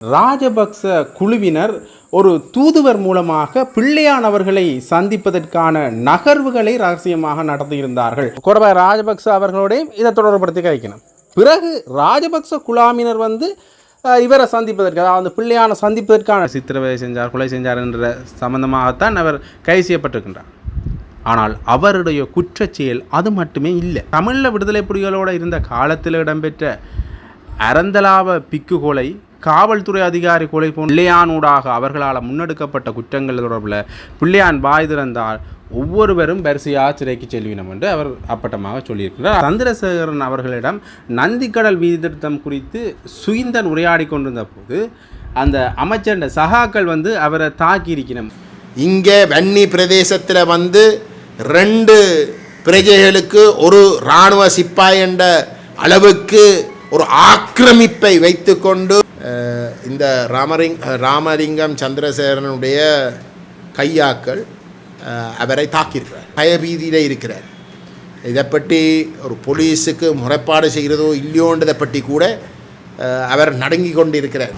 ராஜபக்ச குழுவினர் ஒரு தூதுவர் மூலமாக பிள்ளையான் அவர்களை சந்திப்பதற்கான நகர்வுகளை ரகசியமாக நடத்தியிருந்தார்கள். கோடபாய ராஜபக்ச அவர்களோடையும் இதை தொடர்படுத்தி கழிக்கணும். பிறகு ராஜபக்ச குழாமினர் இவரை சந்திப்பதற்கு, அதாவது பிள்ளையான சந்திப்பதற்கான சித்திரவதை செஞ்சார், கொலை செஞ்சார் என்ற சம்பந்தமாகத்தான் அவர் கைது செய்யப்பட்டிருக்கின்றார். ஆனால் அவருடைய குற்றச்செயல் அது மட்டுமே இல்லை. தமிழில் விடுதலை புலிகளோடு இருந்த காலத்தில் இடம்பெற்ற அரந்தலாவ பிக்கு கொலை, காவல்துறை அதிகாரி கொலை போன்ற பிள்ளையானூடாக அவர்களால் முன்னெடுக்கப்பட்ட குற்றங்கள் தொடர்பில் பிள்ளையான் வாய் திறந்தால் ஒவ்வொருவரும் வரிசையாக சிறைக்கு செல்வினம் என்று அவர் அப்பட்டமாக சொல்லியிருக்கிறார். சந்திரசேகரன் அவர்களிடம் நந்திக்கடல் வீதி திட்டம் குறித்து சுயிந்தன் உரையாடி கொண்டிருந்த போது அந்த அமைச்சர் சகாக்கள் அவரை தாக்கியிருக்கணும். இங்கே வன்னி பிரதேசத்தில் 2 பிரஜைகளுக்கு ஒரு இராணுவ சிப்பாய் என்ற அளவுக்கு ஒரு ஆக்கிரமிப்பை வைத்துக்கொண்டு இந்த ராமலிங்கம் சந்திரசேகரனுடைய கையாக்கள் அவரை தாக்கியிருக்கிறார். பயபீதியில் இருக்கிறார். இதை பற்றி ஒரு போலீஸுக்கு முறைப்பாடு செய்கிறதோ இல்லையோன்றதை பற்றி கூட அவர் நடுங்கி கொண்டிருக்கிறார்.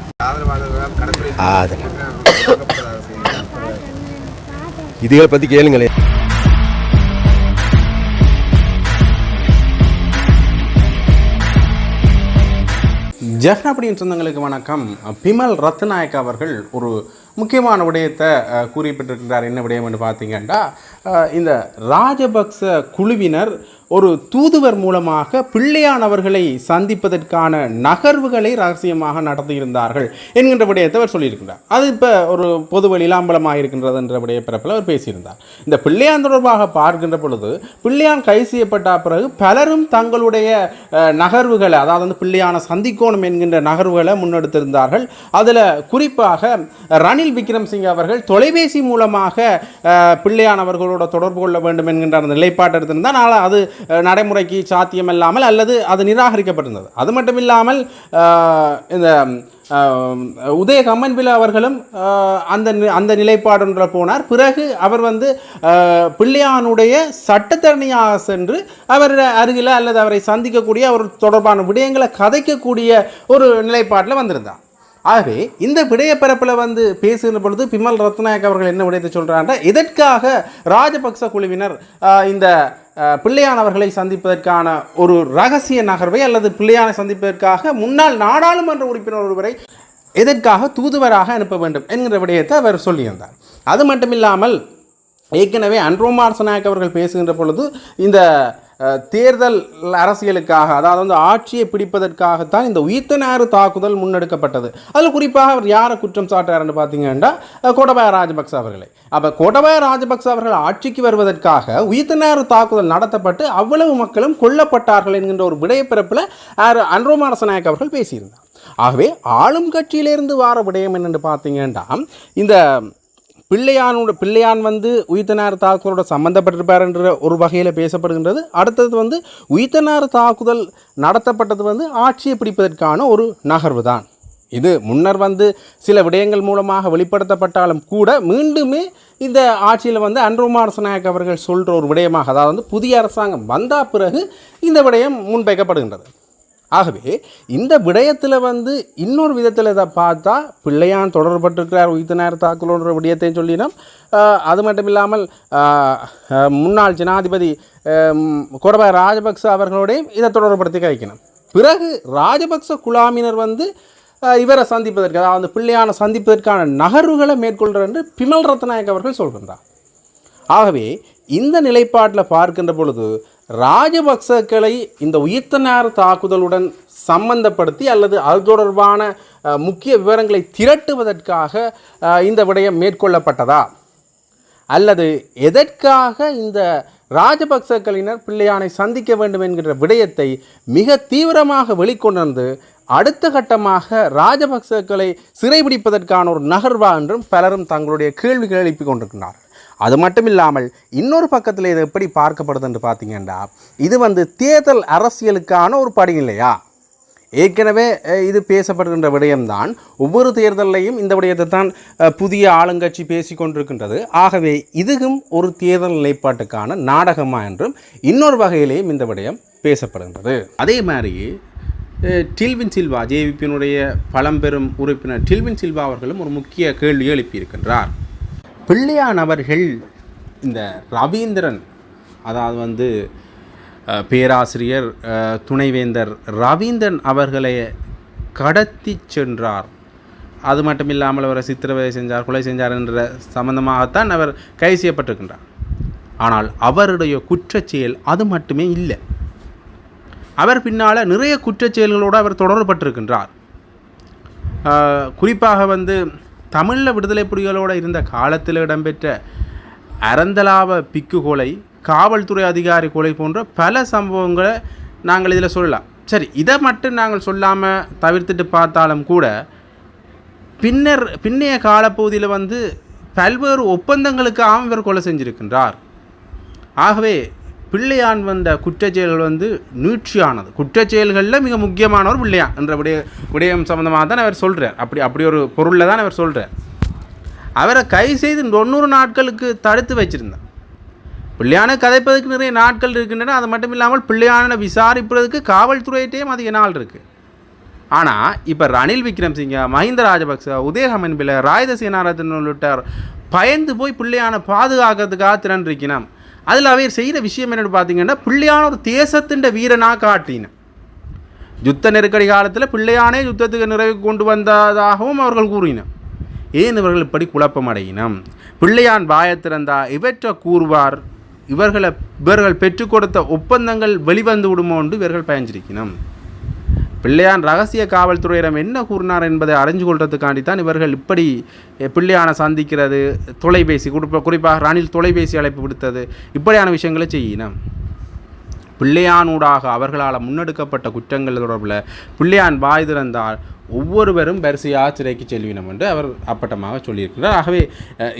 இதுகளை பற்றி கேளுங்களேன். ஜெஃப்னாபடியின் சொந்தங்களுக்கு வணக்கம். பிமல் ரத்நாயக் அவர்கள் ஒரு முக்கியமான விடயத்தை குறிப்பிட்டிருக்கிறார். என்ன விடயம் என்று பார்த்தீங்கன்னா, இந்த ராஜபக்ச குழுவினர் ஒரு தூதுவர் மூலமாக பிள்ளையான் அவர்களை சந்திப்பதற்கான நகர்வுகளை ரகசியமாக நடத்தியிருந்தார்கள் என்கின்ற விடயத்தை அவர் சொல்லியிருக்கிறார். அது இப்போ ஒரு பொது வழியில் அம்பலமாக இருக்கின்றது என்ற விடய பிறப்பில் அவர் பேசியிருந்தார். இந்த பிள்ளையான் தொடர்பாக பார்க்கின்ற பொழுது பிள்ளையான் கைது செய்யப்பட்ட பிறகு பலரும் தங்களுடைய நகர்வுகளை, அதாவது பிள்ளையான சந்திக்கோணம் என்கின்ற நகர்வுகளை முன்னெடுத்திருந்தார்கள். அதில் குறிப்பாக ரணில் விக்ரமசிங்க அவர்கள் தொலைபேசி மூலமாக பிள்ளையான் அவர்களோட தொடர்பு கொள்ள வேண்டும் என்கின்ற அந்த நிலைப்பாட்டை எடுத்திருந்தால் அது நடைமுறைக்கு சாத்தியமில்லாமல் அல்லது அது நிராகரிக்கப்பட்டிருந்தது. அது மட்டும் இல்லாமல் இந்த உதய கம்மன்பில அவர்களும் அந்த நிலைப்பாடு போனார். பிறகு அவர் பிள்ளையானுடைய சட்டத்தரணியாக சென்று அவர் அருகில் அல்லது அவரை சந்திக்கக்கூடிய அவர் தொடர்பான விடயங்களை கதைக்கக்கூடிய ஒரு நிலைப்பாட்டில் வந்திருந்தார். ஆகவே இந்த விடயப்பரப்பில் பேசுகிற பொழுது பிமல் ரத்நாயக் அவர்கள் என்ன விடயத்தை சொல்கிறாங்க, இதற்காக ராஜபக்ச குழுவினர் இந்த பிள்ளையான் அவர்களை சந்திப்பதற்கான ஒரு ரகசிய நகர்வை அல்லது பிள்ளையானை சந்திப்பதற்காக முன்னாள் நாடாளுமன்ற உறுப்பினர் ஒருவரை எதற்காக தூதுவராக அனுப்ப வேண்டும் என்கிற விடயத்தை அவர் சொல்லியிருந்தார். அது மட்டுமில்லாமல் ஏற்கனவே அன்ரோமார் சனாயக் அவர்கள் பேசுகின்ற பொழுது இந்த தேர்தல் அரசியலுக்காக, அதாவது ஆட்சியை பிடிப்பதற்காகத்தான் இந்த உயிர்த்தநாறு தாக்குதல் முன்னெடுக்கப்பட்டது. அதில் குறிப்பாக அவர் யாரை குற்றம் சாட்டுறாருன்னு பார்த்தீங்கன்னா கோடபாய ராஜபக்ச அவர்களை. அப்போ கோடபாய ராஜபக்ச அவர்கள் ஆட்சிக்கு வருவதற்காக உயிர்த்தநாறு தாக்குதல் நடத்தப்பட்டு அவ்வளவு மக்களும் கொல்லப்பட்டார்கள் என்கின்ற ஒரு விடயப்பிறப்பில் அன்ரோமார் சனாயக் அவர்கள் பேசியிருந்தார். ஆகவே ஆளும் கட்சியிலிருந்து வார விடயம் என்னென்று பார்த்தீங்கன்னா, இந்த பிள்ளையான் உயிர்த்தநாறு தாக்குதலோட சம்மந்தப்பட்டிருப்பார் என்ற ஒரு வகையில் பேசப்படுகின்றது. அடுத்தது உயிர்த்தநாறு தாக்குதல் நடத்தப்பட்டது ஆட்சியை பிடிப்பதற்கான ஒரு நகர்வு தான். இது முன்னர் சில விடயங்கள் மூலமாக வெளிப்படுத்தப்பட்டாலும் கூட மீண்டுமே இந்த ஆட்சியில் அன்ரோமார் சனாயக் அவர்கள் சொல்கிற ஒரு விடயமாக, அதாவது புதிய அரசாங்கம் வந்த பிறகு இந்த விடயம் முன்வைக்கப்படுகின்றது. ஆகவே இந்த விடயத்தில் இன்னொரு விதத்தில் இதை பார்த்தா பிள்ளையான் தொடர்பட்டிருக்கிறார் உயிர்த்தநாறு தாக்குதலோன்ற விடயத்தையும் சொல்லினோம். அது மட்டும் இல்லாமல் முன்னாள் ஜனாதிபதி கோடபாய ராஜபக்ச அவர்களோடையும் இதை தொடர்படுத்தி கழிக்கணும். பிறகு ராஜபக்ச குழாமினர் இவரை சந்திப்பதற்கு, அதாவது பிள்ளையான சந்திப்பதற்கான நகர்வுகளை மேற்கொள்கிறார் என்று பிமல் ரத்நாயக் அவர்கள் சொல்கின்றார். ஆகவே இந்த நிலைப்பாட்டில் பார்க்கின்ற பொழுது ராஜபக்சக்களை இந்த உயிர்த்தநாறு தாக்குதலுடன் சம்பந்தப்படுத்தி அல்லது அது தொடர்பான முக்கிய விவரங்களை திரட்டுவதற்காக இந்த விடயம் மேற்கொள்ளப்பட்டதா, அல்லது எதற்காக இந்த ராஜபக்சக்களினர் பிள்ளையானை சந்திக்க வேண்டும் என்கிற விடயத்தை மிக தீவிரமாக வெளிக்கொண்டு அடுத்த கட்டமாக ராஜபக்சக்களை சிறைபிடிப்பதற்கான ஒரு நகர்வா என்றும் பலரும் தங்களுடைய கேள்விகள் எழுப்பி கொண்டிருக்கிறார்கள். அது மட்டும் இல்லாமல் இன்னொரு பக்கத்தில் இது எப்படி பார்க்கப்படுது என்று பார்த்தீங்கன்னா, இது தேர்தல் அரசியலுக்கான ஒரு படி இல்லையா? ஏற்கனவே இது பேசப்படுகின்ற விடயம்தான். ஒவ்வொரு தேர்தலையும் இந்த விடயத்தை தான் புதிய ஆளுங்கட்சி பேசி கொண்டிருக்கின்றது. ஆகவே இதுவும் ஒரு தேர்தல் நிலைப்பாட்டுக்கான நாடகமா என்றும் இன்னொரு வகையிலேயும் இந்த விடயம் பேசப்படுகின்றது. அதே மாதிரி டில்வின் சில்வா ஜேவிபியினுடைய பழம்பெரும் உறுப்பினர் டில்வின் சில்வா அவர்களும் ஒரு முக்கிய கேள்வி எழுப்பியிருக்கின்றார். பிள்ளையான் அவர்கள் இந்த ரவீந்திரன், அதாவது வந்து பேராசிரியர் துணைவேந்தர் ரவீந்திரன் அவர்களை கடத்தி சென்றார், அது மட்டும் இல்லாமல் அவரை சித்திரவதை செஞ்சார், கொலை செஞ்சார் என்ற சம்பந்தமாகத்தான் அவர் கைது செய்யப்பட்டிருக்கின்றார். ஆனால் அவருடைய குற்றச்செயல் அது மட்டுமே இல்லை. அவர் பின்னால் நிறைய குற்றச்செயல்களோடு அவர் தொடர்பட்டிருக்கின்றார். குறிப்பாக வந்து தமிழில் விடுதலை புலிகளோடு இருந்த காலத்தில் இடம்பெற்ற அரந்தலாவ பிக்கு கொலை, காவல்துறை அதிகாரி கொலை போன்ற பல சம்பவங்களை நாங்கள் இதில் சொல்லலாம். சரி, இதை மட்டும் நாங்கள் சொல்லாமல் தவிர்த்துட்டு பார்த்தாலும் கூட பின்னைய காலப்பகுதியில் வந்து பல்வேறு ஒப்பந்தங்களுக்காக இவர் கொலை செஞ்சிருக்கின்றார். ஆகவே பிள்ளையான் வந்த குற்றச்செயல்கள் வந்து நீட்சியானது. குற்றச்செயல்களில் மிக முக்கியமானவர் பிள்ளையான் என்ற விடயம் சம்பந்தமாக தான் அவர் சொல்கிறார். அப்படி ஒரு பொருளில் தான் அவர் சொல்கிறார். அவரை கைது செய்து 90 நாட்களுக்கு தடுத்து வச்சுருந்தார். பிள்ளையானை கதைப்பதற்கு நிறைய நாட்கள் இருக்கின்றன. அது மட்டும் இல்லாமல் பிள்ளையானை விசாரிப்பதற்கு காவல்துறையிட்டையும் அதிக நாள் இருக்குது. ஆனால் இப்போ ரணில் விக்ரமசிங்க, மஹிந்த ராஜபக்ச, உதயகமன் பிள்ளை, ராயுத சேனாரத்ன உள்ளிட்டார் பயந்து போய் பிள்ளையானை பாதுகாக்கிறதுக்காக திறன்றிருக்கணும். அதில் அவர் செய்கிற விஷயம் என்னென்னு பார்த்தீங்கன்னா, பிள்ளையான ஒரு தேசத்தின் வீரனாக காட்டினேன். யுத்த நெருக்கடி காலத்தில் பிள்ளையானே யுத்தத்துக்கு நிறைவு கொண்டு வந்ததாகவும் அவர்கள் கூறினர். ஏன் இவர்கள் இப்படி குழப்பம் அடையினம்? பிள்ளையான் பாயத்திறந்தா இவற்றை கூறுவார், இவர்கள் பெற்றுக் கொடுத்த ஒப்பந்தங்கள் வெளிவந்து விடுமோ என்று இவர்கள் பயஞ்சிருக்கணும். பிள்ளையான் ரகசிய காவல்துறையிடம் என்ன கூறினார் என்பதை அறிஞ்சு கொள்றதுக்காண்டி தான் இவர்கள் இப்படி பிள்ளையானை சந்திக்கிறது, தொலைபேசி குறிப்பாக ரணில் தொலைபேசி அழைப்பு விடுத்தது, இப்படியான விஷயங்களை செய்யணும். பிள்ளையானூடாக அவர்களால் முன்னெடுக்கப்பட்ட குற்றங்கள் தொடர்பில் பிள்ளையான் வாய் திறந்தால் ஒவ்வொருவரும் வரிசையாக சிறைக்கு செல்வினம் என்று அவர் அப்பட்டமாக சொல்லியிருக்கிறார். ஆகவே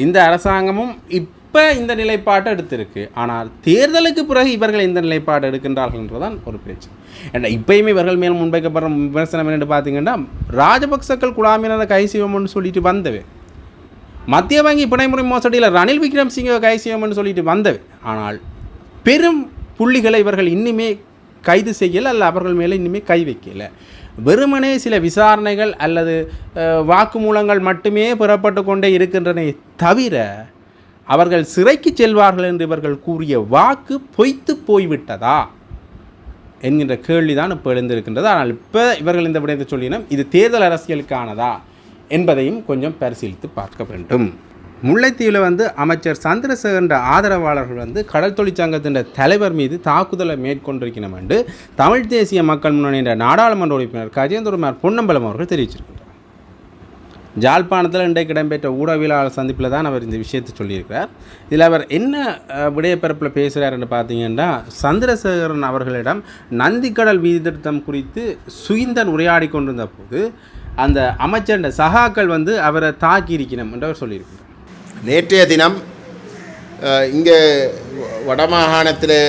இந்த அரசாங்கமும் இப்போ இந்த நிலைப்பாட்டை எடுத்திருக்கு. ஆனால் தேர்தலுக்கு பிறகு இவர்கள் இந்த நிலைப்பாடு எடுக்கின்றார்கள் என்றுதான் ஒரு பேச்சு. ஏன்னா இப்பயுமே இவர்கள் மேலும் முன்வைக்கப்படுற விமர்சனம் என்னென்னு பார்த்தீங்கன்னா, ராஜபக்சக்கள் குழாமினரை கைசிவம்னு சொல்லிட்டு வந்தவை, மத்திய வங்கி பிணைமுறை மோசடியில் ரணில் விக்ரமசிங்க கைசிவம்னு சொல்லிட்டு வந்தவை. ஆனால் பெரும் புள்ளிகளை இவர்கள் இன்னுமே கைது செய்யலை, அல்ல அவர்கள் மேலே இன்னுமே கை வைக்கலை. வெறுமனே சில விசாரணைகள் அல்லது வாக்குமூலங்கள் மட்டுமே பெறப்பட்டு கொண்டே இருக்கின்றன தவிர அவர்கள் சிறைக்கு செல்வார்கள் என்று இவர்கள் கூறிய வாக்கு பொய்த்து போய்விட்டதா என்கின்ற கேள்விதான் இப்போ எழுந்திருக்கின்றது. ஆனால் இப்போ இவர்கள் இந்த விடயத்தை சொல்லினோம், இது தேர்தல் அரசியலுக்கானதா என்பதையும் கொஞ்சம் பரிசீலித்து பார்க்க வேண்டும். முல்லைத்தீவில் வந்து அமைச்சர் சந்திரசேகரன் ஆதரவாளர்கள் வந்து கடல் தொழிற்சங்கத்தின் தலைவர் மீது தாக்குதலை மேற்கொண்டிருக்கணும் என்று தமிழ் தேசிய மக்கள் முன்னணி என்ற நாடாளுமன்ற உறுப்பினர் கஜேந்திரகுமார் பொன்னம்பலம் அவர்கள் தெரிவிச்சிருக்கிறார். ஜாழ்ப்பாணத்தில் இன்றைக்கு இடம்பெற்ற ஊடகவியலாளர் சந்திப்பில் தான் அவர் இந்த விஷயத்தை சொல்லியிருக்கிறார். இதில் அவர் என்ன விடயப்பரப்பில் பேசுகிறார் என்று பார்த்தீங்கன்னா, சந்திரசேகரன் அவர்களிடம் நந்திக்கடல் வீதி திட்டம் குறித்து சுயிந்தன் உரையாடி கொண்டிருந்த போது அந்த அமைச்சர் சகாக்கள் வந்து அவரை தாக்கியிருக்கணும் என்று அவர் சொல்லியிருக்கிறார். நேற்றைய தினம் இங்கே வடமாகாணத்தில்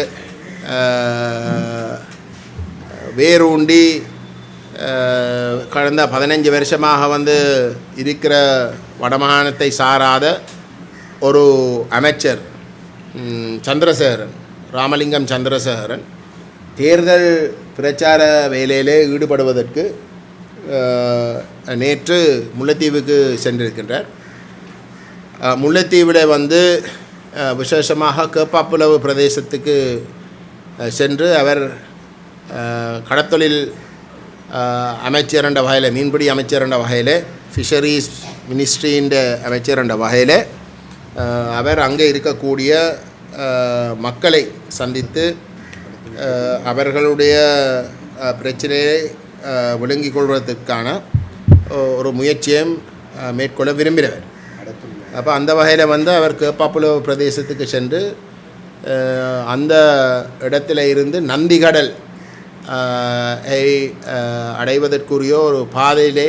வேரூண்டி கடந்த 15 வருஷமாக வந்து இருக்கிற வடமாகாணத்தை சாராத ஒரு அமைச்சர் சந்திரசேகரன், ராமலிங்கம் சந்திரசேகரன் தேர்தல் பிரச்சார வேலையிலே ஈடுபடுவதற்கு நேற்று முல்லைத்தீவுக்கு சென்றிருக்கின்றார். முல்லைத்தீவில் வந்து விசேஷமாக கேப்பாப்புலவு பிரதேசத்துக்கு சென்று அவர் கடத்தொழில் அமைச்சர் என்ற வகையில், மீன்பிடி அமைச்சர் என்ற வகையில், ஃபிஷரிஸ் மினிஸ்ட்ரியின் அமைச்சர் என்ற வகையில் அவர் அங்கே இருக்கக்கூடிய மக்களை சந்தித்து அவர்களுடைய பிரச்சனையை விளங்கிக் கொள்வதற்கான ஒரு முயற்சியும் மேற்கொள்ள விரும்பினவர். அப்போ அந்த வகையில் வந்து அவர் கேப்பாப்புலவு பிரதேசத்துக்கு சென்று அந்த இடத்துல இருந்து நந்திக்கடல் அடைவதற்குரிய ஒரு பாதையிலே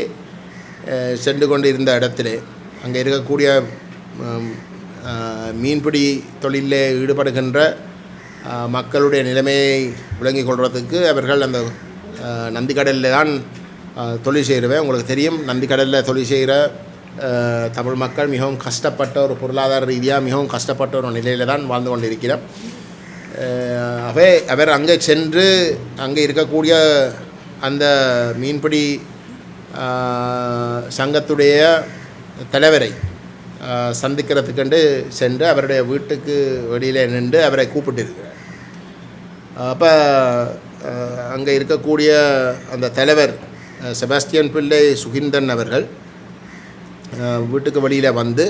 சென்று கொண்டு இருந்த இடத்திலே அங்கே இருக்கக்கூடிய மீன்பிடி தொழிலில் ஈடுபடுகின்ற மக்களுடைய நிலைமையை விளங்கிக் கொள்வதற்கு அவர்கள் அந்த நந்திக்கடலில் தான் தொழில் செய்கிறவன். உங்களுக்கு தெரியும், நந்திக்கடலில் தொழில் செய்கிற தமிழ் மக்கள் மிகவும் கஷ்டப்பட்ட ஒரு பொருளாதார ரீதியாக மிகவும் கஷ்டப்பட்ட ஒரு நிலையில் தான் வாழ்ந்து கொண்டிருக்கிறோம். அவர் அங்கே சென்று அங்கே இருக்கக்கூடிய அந்த மீன்பிடி சங்கத்துடைய தலைவரை சந்திக்கிறதுக்கென்று சென்று அவருடைய வீட்டுக்கு வெளியில் நின்று அவரை கூப்பிட்டிருக்கிறார். அப்போ அங்கே இருக்கக்கூடிய அந்த தலைவர் செபாஸ்டியன் பிள்ளை சுகிந்தன் அவர்கள் வீட்டுக்கு வெளியில் வந்து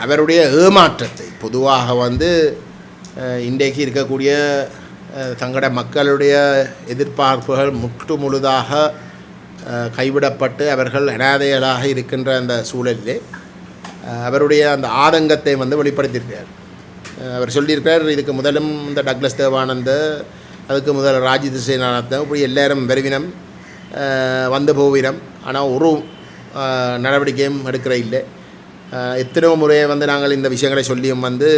அவருடைய ஏமாற்றத்தை பொதுவாக வந்து இன்றைக்கு இருக்கக்கூடிய தங்களோட மக்களுடைய எதிர்பார்ப்புகள் முற்று முழுதாக கைவிடப்பட்டு அவர்கள் அனாதைகளாக இருக்கின்ற அந்த சூழலிலே அவருடைய அந்த ஆதங்கத்தை வந்து வெளிப்படுத்தியிருக்கிறார். அவர் சொல்லியிருக்கார், இதுக்கு முதலும் இந்த டக்ளஸ் தேவானந்த, அதுக்கு முதல் ராஜித் சேனானந்தம், இப்படி எல்லாரும் வருவினம் வந்து போவினம், ஆனால் ஒரு நடவடிக்கையும் எடுக்கிற இல்லை. எத்தனையோ முறையை வந்து நாங்கள் இந்த விஷயங்களை சொல்லியும் வந்து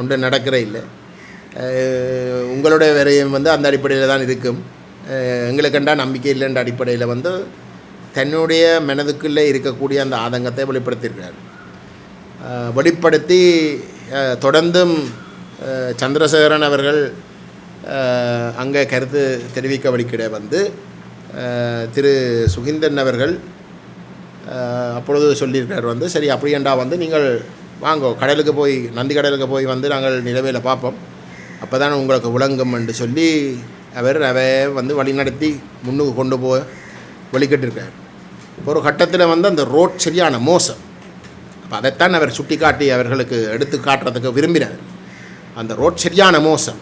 ஒன்று நடக்கிற இல்லை. உங்களுடைய வரையும் வந்து அந்த அடிப்படையில் தான் இருக்கும். எங்களுக்கெண்டா நம்பிக்கை இல்லைன்ற அடிப்படையில் வந்து தன்னுடைய மனதுக்குள்ளே இருக்கக்கூடிய அந்த ஆதங்கத்தை வெளிப்படுத்தியிருக்கிறார். வெளிப்படுத்தி தொடர்ந்தும் சந்திரசேகரன் அவர்கள் அங்கே கருத்து தெரிவிக்க வழிக்கிட வந்து திரு சுகிந்தன் அவர்கள் அப்பொழுது சொல்லியிருக்கார் வந்து, சரி அப்படியேண்டா வந்து நீங்கள் வாங்கோ கடலுக்கு போய் நந்தி கடலுக்கு போய் வந்து நாங்கள் நிலவையில் பார்ப்போம், அப்போ தான் உங்களுக்கு விளங்கும் என்று சொல்லி அவர் வந்து வழிநடத்தி முன்னுக்கு கொண்டு போய் வழிகட்டிருக்கார். ஒரு கட்டத்தில் வந்து அந்த ரோட் சரியான மோசம். அப்போ அதைத்தான் அவர் சுட்டி காட்டி அவர்களுக்கு எடுத்து காட்டுறதுக்கு விரும்பினார். அந்த ரோட் சரியான மோசம்,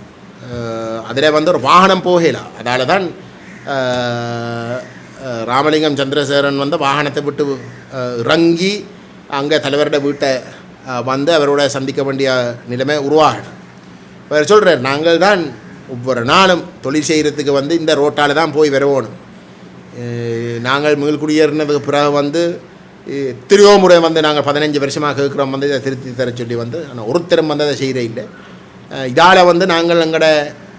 அதில் வந்து ஒரு வாகனம் போகலாம். அதால் தான் ராமலிங்கம் சந்திரசேகரன் வந்து வாகனத்தை விட்டு இறங்கி அங்கே தலைவரோட வீட்டை வந்து அவரோட சந்திக்க வேண்டிய நிலைமை உருவாகணும். அவர் சொல்கிறார், நாங்கள் தான் ஒவ்வொரு நாளும் தொழில் செய்கிறதுக்கு வந்து இந்த ரோட்டால் தான் போய் வரவோணும். நாங்கள் மீள்குடியேறினதுக்கு பிறகு வந்து எத்தனையோ முறை வந்து நாங்கள் 15 வருஷமாக கேட்குறோம் வந்து இதை திருத்தி தர சொல்லி வந்து, ஆனால் ஒருத்தரும் வந்து அதை செய்கிற இல்லை. இதால் வந்து நாங்கள் எங்களோட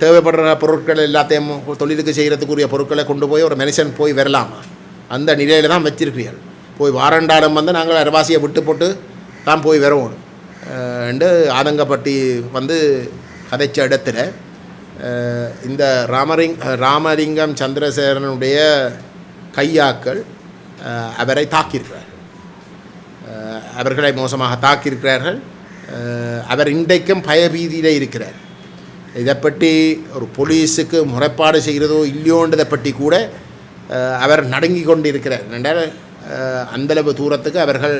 தேவைப்படுற பொருட்கள் எல்லாத்தையும் தொழிலுக்கு செய்கிறதுக்குரிய பொருட்களை கொண்டு போய் ஒரு மனுஷன் போய் வரலாமா, அந்த நிலையில் தான் வச்சிருக்கிறீர்கள். போய் வாரண்டாடம் வந்து நாங்கள் அரவாசியை விட்டு போட்டு தான் போய் வரணும் என்று ஆதங்கப்பட்டி வந்து கதைச்ச இடத்துல இந்த ராமலிங்கம் சந்திரசேகரனுடைய கையாக்கள் அவரை தாக்கியிருக்கிறார்கள். அவர்களை மோசமாக தாக்கியிருக்கிறார்கள். அவர் இன்றைக்கும் பயபீதியில் இருக்கிறார். இதை பற்றி ஒரு போலீஸுக்கு முறைப்பாடு செய்கிறதோ இல்லையோன்றதை பற்றி கூட அவர் நடுங்கி கொண்டு இருக்கிறார். என்றால் அந்தளவு தூரத்துக்கு அவர்கள்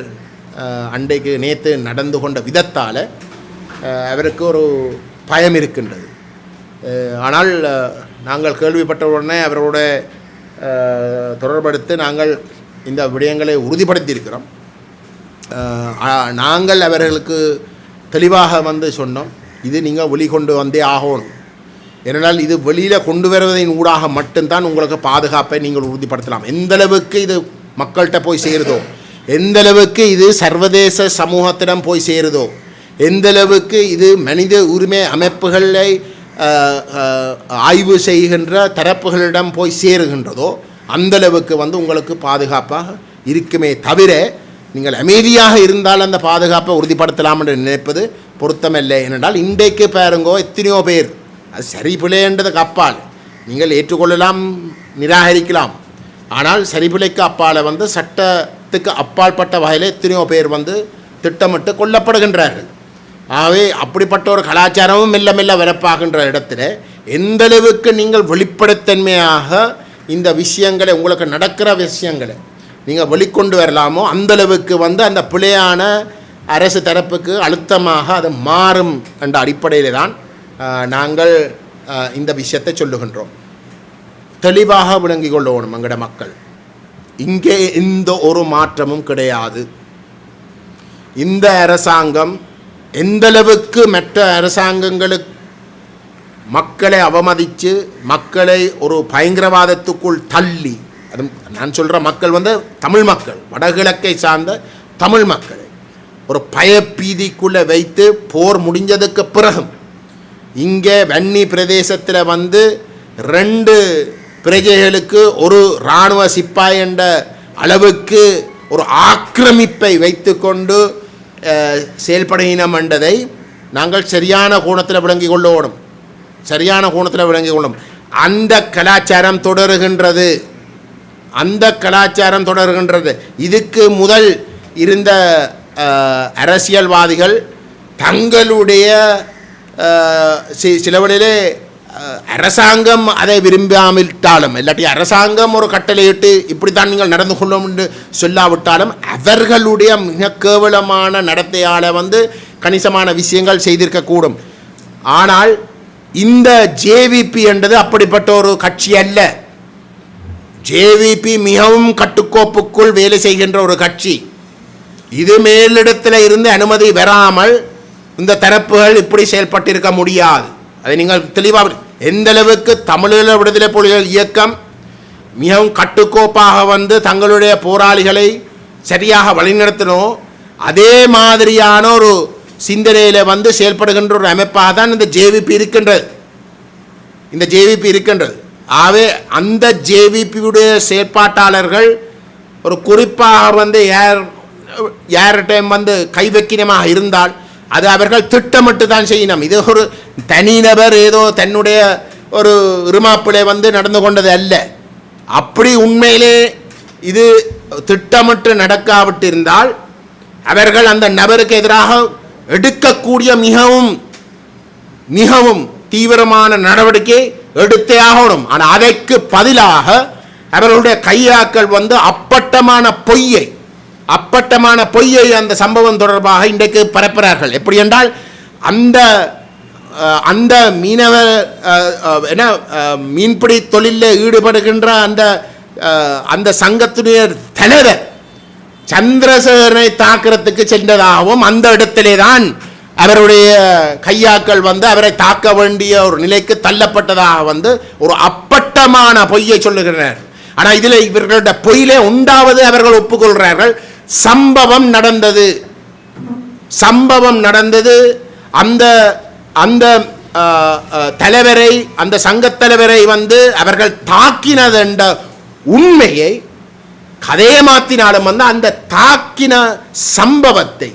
அன்றைக்கு நேற்று நடந்து கொண்ட விதத்தால் அவருக்கு ஒரு பயம் இருக்கின்றது. ஆனால் நாங்கள் கேள்விப்பட்ட உடனே அவரோட தொடர்படுத்தி நாங்கள் இந்த விடயங்களை உறுதிப்படுத்தியிருக்கிறோம். நாங்கள் அவர்களுக்கு தெளிவாக வந்து சொன்னோம், இது நீங்கள் வெளிக்கொண்டு வந்தே ஆகணும். ஏனென்றால் இது வெளியில் கொண்டு வருவதின் ஊடாக மட்டும்தான் உங்களுக்கு பாதுகாப்பை நீங்கள் உறுதிப்படுத்தலாம். எந்தளவுக்கு இது மக்கள்கிட்ட போய் சேருதோ, எந்தளவுக்கு இது சர்வதேச சமூகத்திடம் போய் சேருதோ, எந்தளவுக்கு இது மனித உரிமை அமைப்புகளை ஆய்வு செய்கின்ற தரப்புகளிடம் போய் சேருகின்றதோ அந்தளவுக்கு வந்து உங்களுக்கு பாதுகாப்பாக இருக்குமே தவிர நீங்கள் அமைதியாக இருந்தால் அந்த பாதுகாப்பை உறுதிப்படுத்தலாம் என்று நினைப்பது பொருத்தமில்லை. ஏனென்றால் இன்றைக்கு பாருங்கோ எத்தனையோ பேர், அது சரி பிழைன்றதுக்கு அப்பால் நீங்கள் ஏற்றுக்கொள்ளலாம், நிராகரிக்கலாம். ஆனால் சரிபிழைக்கு அப்பால் வந்து சட்டத்துக்கு அப்பாற்பட்ட வகையில் எத்தனையோ பேர் வந்து திட்டமிட்டு கொல்லப்படுகின்றார்கள். ஆகவே அப்படிப்பட்ட ஒரு கலாச்சாரமும் மெல்ல மெல்ல வரப்பாகின்ற இடத்துல எந்தளவுக்கு நீங்கள் வெளிப்படைத்தன்மையாக இந்த விஷயங்களை, உங்களுக்கு நடக்கிற விஷயங்களை நீங்கள் வெளிக்கொண்டு வரலாமோ அந்தளவுக்கு வந்து அந்த பிழையான அரசு தரப்புக்கு அழுத்தமாக அது மாறும் என்ற அடிப்படையில் தான் நாங்கள் இந்த விஷயத்தை சொல்லுகின்றோம். தெளிவாக விளங்கி கொள்ளணும் எங்களோட மக்கள், இங்கே எந்த ஒரு மாற்றமும் கிடையாது. இந்த அரசாங்கம் எந்தளவுக்கு மற்ற அரசாங்கங்களுக்கு மக்களை அவமதித்து மக்களை ஒரு பயங்கரவாதத்துக்குள் தள்ளி, அது நான் சொல்கிற மக்கள் வந்து தமிழ் மக்கள், வடகிழக்கை சார்ந்த தமிழ் மக்களை ஒரு பயப்பீதிக்குள்ளே வைத்து போர் முடிஞ்சதுக்கு பிறகும் இங்கே வன்னி பிரதேசத்தில் வந்து 2 பிரஜைகளுக்கு ஒரு இராணுவ சிப்பாய் என்ற அளவுக்கு ஒரு ஆக்கிரமிப்பை வைத்து கொண்டு செயல்படுகினம் என்றதை நாங்கள் சரியான கோணத்தில் விளங்கி கொள்ளணும். சரியான கோணத்தில் விளங்கி கொள்ளும். அந்த கலாச்சாரம் தொடருகின்றது. இதுக்கு முதல் இருந்த அரசியல்வாதிகள் தங்களுடைய சிலவழிலே அரசாங்கம் அதை விரும்பாவிட்டாலும், இல்லாட்டி அரசாங்கம் ஒரு கட்டளையிட்டு இப்படித்தான் நீங்கள் நடந்து கொள்ளும் என்று சொல்லாவிட்டாலும் அவர்களுடைய மிக கேவலமான நடத்தையால் கணிசமான விஷயங்கள் செய்திருக்கக்கூடும். ஆனால் இந்த ஜேவிபி என்றது அப்படிப்பட்ட ஒரு கட்சி அல்ல. ஜேவிபி மிகவும் கட்டுக்கோப்புக்குள் வேலை செய்கின்ற ஒரு கட்சி. இது மேலிடத்தில் இருந்து அனுமதி பெறாமல் இந்த தரப்புகள் இப்படி செயல்பட்டிருக்க முடியாது. அதை நீங்கள் தெளிவாக எந்த அளவுக்கு தமிழீழ விடுதலை புலிகள் இயக்கம் மிகவும் கட்டுக்கோப்பாக தங்களுடைய போராளிகளை சரியாக வழிநடத்தணும், அதே மாதிரியான ஒரு சிந்தனையில் செயல்படுகின்ற ஒரு அமைப்பாக தான் இந்த ஜேவிபி இருக்கின்றது. ஆகவே அந்த ஜேவிபியுடைய செயற்பாட்டாளர்கள் ஒரு குறிப்பாக யார்கிட்டையும் கைவக்கினமாக இருந்தால் அது அவர்கள் திட்டமிட்டு தான் செய்யணும். இது ஒரு தனிநபர் ஏதோ தன்னுடைய ஒரு இருமாப்பிளை நடந்து கொண்டது அல்ல. அப்படி உண்மையிலே இது திட்டமிட்டு நடக்காவிட்டிருந்தால் அவர்கள் அந்த நபருக்கு எதிராக எடுக்கக்கூடிய மிகவும் மிகவும் தீவிரமான நடவடிக்கை எடுத்தே ஆகணும். ஆனால் அதற்கு பதிலாக அவர்களுடைய கையாக்கள் அப்பட்டமான பொய்யை அந்த சம்பவம் தொடர்பாக இன்றைக்கு பரப்புகிறார்கள். எப்படி என்றால் அந்த மீனவ மீன்பிடி தொழிலில் ஈடுபடுகின்ற அந்த சங்கத்துடைய தலைவர் சந்திரசேகரனை தாக்குறதுக்கு சென்றதாகவும் அந்த இடத்திலே தான் அவருடைய கையாக்கள் அவரை தாக்க வேண்டிய ஒரு நிலைக்கு தள்ளப்பட்டதாக ஒரு அப்பட்டமான பொய்யை சொல்லுகிறார். ஆனால் இதில் இவர்களுடைய பொய்யிலே உண்டாவது அவர்கள் ஒப்புக்கொள்கிறார்கள். சம்பவம் நடந்தது. அந்த தலைவரை, அந்த சங்கத் தலைவரை அவர்கள் தாக்கினது என்ற உண்மையை கதையை மாற்றினாலும் அந்த தாக்கின சம்பவத்தை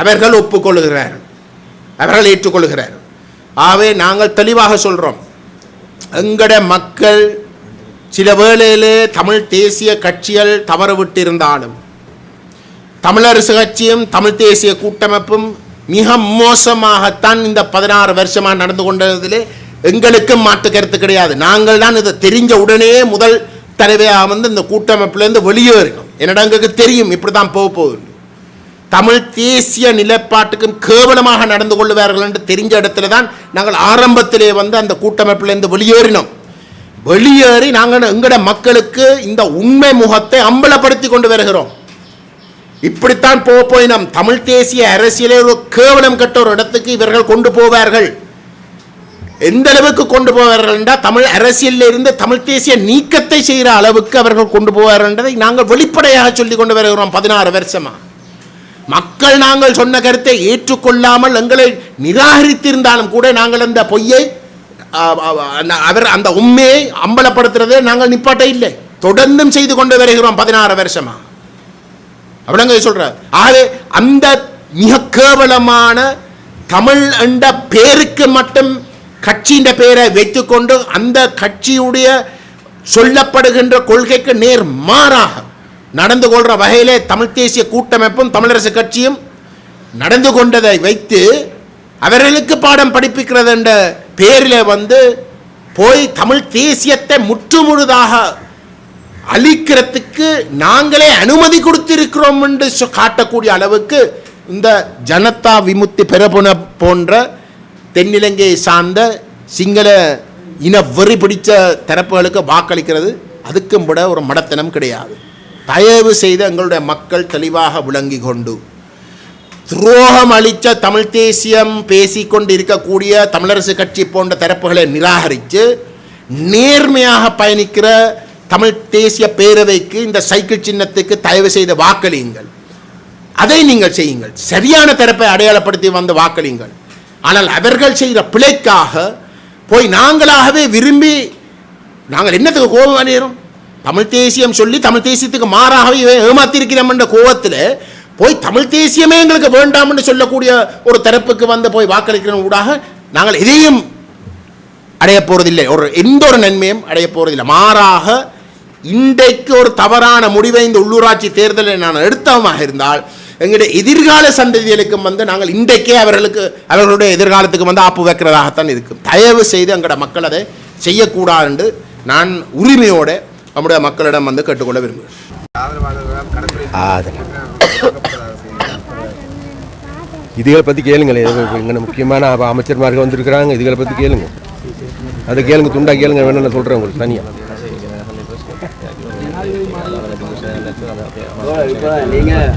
அவர்கள் ஒப்புக்கொள்கிறார்கள், அவர்கள் ஏற்றுக்கொள்கிறார்கள். ஆகவே நாங்கள் தெளிவாக சொல்கிறோம், எங்கட மக்கள் சில வேளையிலே தமிழ் தேசிய கட்சிகள் தவறு விட்டிருந்தாலும் தமிழரசு கட்சியும் தமிழ் தேசிய கூட்டமைப்பும் மிக மோசமாகத்தான் இந்த 16 வருஷமாக நடந்து கொண்டதிலே எங்களுக்கும் மாற்று கருத்து கிடையாது. நாங்கள் தான் இதை தெரிஞ்ச உடனே முதல் தலைவையாக இந்த கூட்டமைப்பிலேருந்து வெளியேறினோம். என்னடா எங்களுக்கு தெரியும் இப்படி தான் போகுது. தமிழ் தேசிய நிலைப்பாட்டுக்கும் கேவலமாக நடந்து கொள்வார்கள் என்று தெரிஞ்ச இடத்துல தான் நாங்கள் ஆரம்பத்திலே அந்த கூட்டமைப்பிலேருந்து வெளியேறி நாங்கள் எங்கட மக்களுக்கு இந்த உண்மை முகத்தை அம்பலப்படுத்தி கொண்டு வருகிறோம். இப்படித்தான் போய் நம் தமிழ் தேசிய அரசியலே ஒரு கேவலம் கட்ட ஒரு இடத்துக்கு இவர்கள் கொண்டு போவார்கள். எந்த அளவுக்கு கொண்டு போவார்கள் என்றால் தமிழ் அரசியலில் இருந்து தமிழ் தேசிய நீக்கத்தை செய்கிற அளவுக்கு அவர்கள் கொண்டு போவார்கள் என்றதை நாங்கள் வெளிப்படையாக சொல்லிக் கொண்டு வருகிறோம். 16 வருஷமா மக்கள் நாங்கள் சொன்ன கருத்தை ஏற்றுக்கொள்ளாமல் எங்களை நிராகரித்திருந்தாலும் கூட நாங்கள் அந்த பொய்யை அந்த உண்மையை அம்பலப்படுத்துறதை நாங்கள் நிப்பாட்ட இல்லை, தொடர்ந்தும் செய்து கொண்டு வருகிறோம் 16 வருஷமா. அப்படிங்க சொல்றார். ஆகவே அந்த மிக கேவலமான தமிழ் என்ற பேருக்கு மட்டும் கட்சியின் பெயரை வைத்துக்கொண்டு அந்த கட்சியுடைய சொல்லப்படுகின்ற கொள்கைக்கு நேர் மாறாக நடந்து கொள்கிற வகையிலே தமிழ் தேசிய கூட்டமைப்பும் தமிழரசு கட்சியும் நடந்து கொண்டதை வைத்து அவர்களுக்கு பாடம் படிப்பிக்கிறது என்ற பேரில் போய் தமிழ் தேசியத்தை முற்றுமுழுதாக அழிக்கிறதுக்கு நாங்களே அனுமதி கொடுத்திருக்கிறோம் என்று காட்டக்கூடிய அளவுக்கு இந்த ஜனதா விமுக்தி பெரமுன போன்ற தென்னிலங்கையை சார்ந்த சிங்கள இன வெறி பிடித்த தரப்புகளுக்கு வாக்களிக்கிறது அதுக்கும் விட ஒரு மடத்தனம் கிடையாது. தயவு செய்து எங்களுடைய மக்கள் தெளிவாக விளங்கி கொண்டு துரோகம் அளித்த தமிழ் தேசியம் பேசிக்கொண்டு இருக்கக்கூடிய தமிழரசு கட்சி போன்ற தரப்புகளை நிராகரித்து நேர்மையாக பயணிக்கிற தமிழ் தேசிய பேரவைக்கு இந்த சைக்கிள் சின்னத்துக்கு தயவு செய்து வாக்களியுங்கள். அதை நீங்கள் செய்யுங்கள். சரியான தரப்பை அடையாளப்படுத்தி வாக்களியுங்கள். ஆனால் அவர்கள் செய்கிற பிழைக்காக போய் நாங்களாகவே விரும்பி நாங்கள் என்னத்துக்கு கோபம் அடைகிறோம்? தமிழ் தேசியம் சொல்லி தமிழ் தேசியத்துக்கு மாறாகவே ஏமாத்திருக்கிறோம் என்ற கோபத்தில் போய் தமிழ் தேசியமே எங்களுக்கு வேண்டாம் என்று சொல்லக்கூடிய ஒரு தரப்புக்கு போய் வாக்களிக்கிற ஊடாக நாங்கள் எதையும் அடைய போகிறதில்லை, எந்த ஒரு நன்மையும் அடைய போகிறதில்லை. மாறாக இன்றைக்கு ஒரு தவறான முடிவை இந்த உள்ளூராட்சி தேர்தலில் நான் எடுத்தவமாக இருந்தால் எங்களுடைய எதிர்கால சந்ததிகளுக்கும் நாங்கள் இன்றைக்கே அவர்களுடைய எதிர்காலத்துக்கு ஆப்பு வைக்கிறதாகத்தான் இருக்கும். தயவு செய்து எங்களோட மக்கள் அதை செய்யக்கூடாது என்று நான் உரிமையோடு நம்முடைய மக்களிடம் கேட்டுக்கொள்ள விரும்புகிறேன். இதுகளை பற்றி கேளுங்களேன். இங்கே முக்கியமான அமைச்சர்மார்கள் வந்திருக்கிறாங்க, இதுகளை பற்றி கேளுங்க. அதை கேளுங்க, துண்டா கேளுங்க, வேணும் நான் சொல்கிறேன் உங்களுக்கு தனியாக. இப்போ நீங்கள்